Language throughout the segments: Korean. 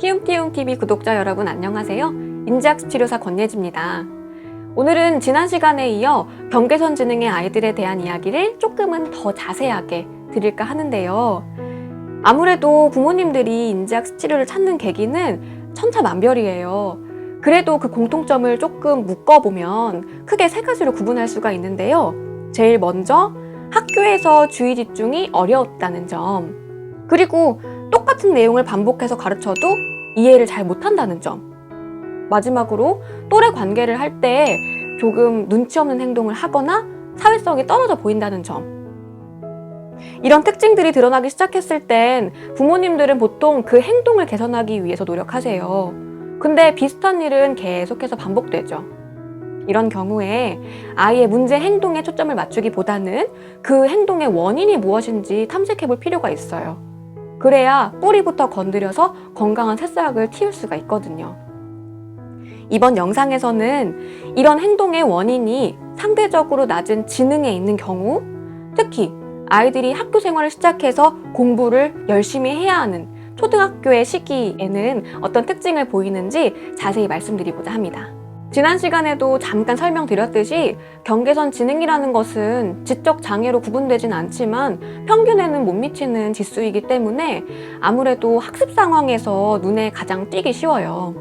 키움키움TV 구독자 여러분 안녕하세요. 인지학습 치료사 권예지입니다. 오늘은 지난 시간에 이어 경계선 지능의 아이들에 대한 이야기를 조금은 더 자세하게 드릴까 하는데요. 아무래도 부모님들이 인지학습 치료를 찾는 계기는 천차만별이에요. 그래도 그 공통점을 조금 묶어보면 크게 세 가지로 구분할 수가 있는데요. 제일 먼저 학교에서 주의 집중이 어려웠다는 점, 그리고 똑같은 내용을 반복해서 가르쳐도 이해를 잘 못한다는 점, 마지막으로 또래 관계를 할 때 조금 눈치 없는 행동을 하거나 사회성이 떨어져 보인다는 점. 이런 특징들이 드러나기 시작했을 땐 부모님들은 보통 그 행동을 개선하기 위해서 노력하세요. 근데 비슷한 일은 계속해서 반복되죠. 이런 경우에 아이의 문제 행동에 초점을 맞추기보다는 그 행동의 원인이 무엇인지 탐색해 볼 필요가 있어요. 그래야 뿌리부터 건드려서 건강한 새싹을 키울 수가 있거든요. 이번 영상에서는 이런 행동의 원인이 상대적으로 낮은 지능에 있는 경우, 특히 아이들이 학교 생활을 시작해서 공부를 열심히 해야 하는 초등학교의 시기에는 어떤 특징을 보이는지 자세히 말씀드리고자 합니다. 지난 시간에도 잠깐 설명드렸듯이 경계선 지능이라는 것은 지적 장애로 구분되진 않지만 평균에는 못 미치는 지수이기 때문에 아무래도 학습 상황에서 눈에 가장 띄기 쉬워요.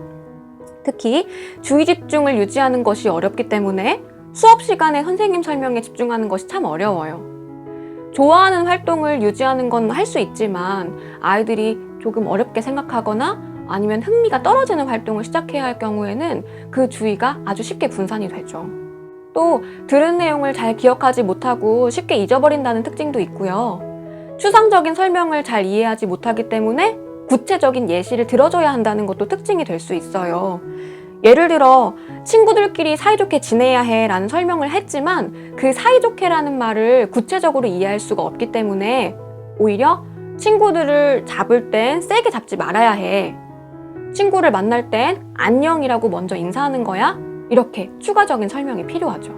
특히 주의 집중을 유지하는 것이 어렵기 때문에 수업 시간에 선생님 설명에 집중하는 것이 참 어려워요. 좋아하는 활동을 유지하는 건 할 수 있지만 아이들이 조금 어렵게 생각하거나 아니면 흥미가 떨어지는 활동을 시작해야 할 경우에는 그 주의가 아주 쉽게 분산이 되죠. 또 들은 내용을 잘 기억하지 못하고 쉽게 잊어버린다는 특징도 있고요. 추상적인 설명을 잘 이해하지 못하기 때문에 구체적인 예시를 들어줘야 한다는 것도 특징이 될 수 있어요. 예를 들어 친구들끼리 사이좋게 지내야 해 라는 설명을 했지만 그 사이좋게라는 말을 구체적으로 이해할 수가 없기 때문에 오히려 친구들을 잡을 땐 세게 잡지 말아야 해, 친구를 만날 땐 안녕이라고 먼저 인사하는 거야, 이렇게 추가적인 설명이 필요하죠.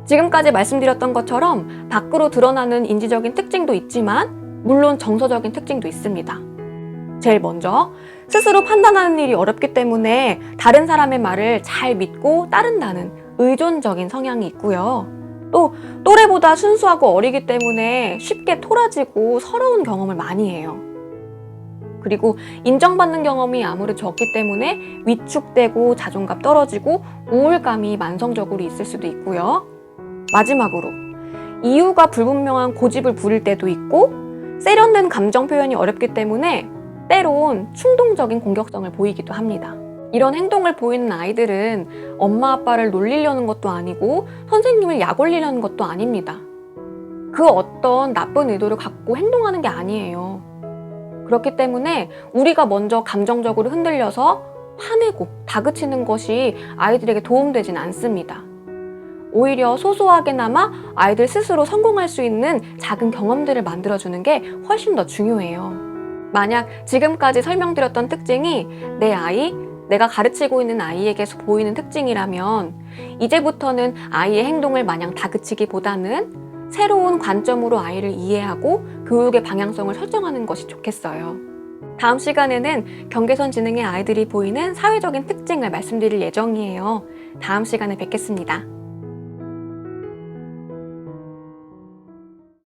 지금까지 말씀드렸던 것처럼 밖으로 드러나는 인지적인 특징도 있지만 물론 정서적인 특징도 있습니다. 제일 먼저 스스로 판단하는 일이 어렵기 때문에 다른 사람의 말을 잘 믿고 따른다는 의존적인 성향이 있고요. 또 또래보다 순수하고 어리기 때문에 쉽게 토라지고 서러운 경험을 많이 해요. 그리고 인정받는 경험이 아무래도 적기 때문에 위축되고 자존감 떨어지고 우울감이 만성적으로 있을 수도 있고요. 마지막으로 이유가 불분명한 고집을 부릴 때도 있고 세련된 감정 표현이 어렵기 때문에 때론 충동적인 공격성을 보이기도 합니다. 이런 행동을 보이는 아이들은 엄마 아빠를 놀리려는 것도 아니고 선생님을 약올리려는 것도 아닙니다. 그 어떤 나쁜 의도를 갖고 행동하는 게 아니에요. 그렇기 때문에 우리가 먼저 감정적으로 흔들려서 화내고 다그치는 것이 아이들에게 도움되진 않습니다. 오히려 소소하게나마 아이들 스스로 성공할 수 있는 작은 경험들을 만들어주는 게 훨씬 더 중요해요. 만약 지금까지 설명드렸던 특징이 내 아이, 내가 가르치고 있는 아이에게서 보이는 특징이라면 이제부터는 아이의 행동을 마냥 다그치기보다는 새로운 관점으로 아이를 이해하고 교육의 방향성을 설정하는 것이 좋겠어요. 다음 시간에는 경계선 지능의 아이들이 보이는 사회적인 특징을 말씀드릴 예정이에요. 다음 시간에 뵙겠습니다.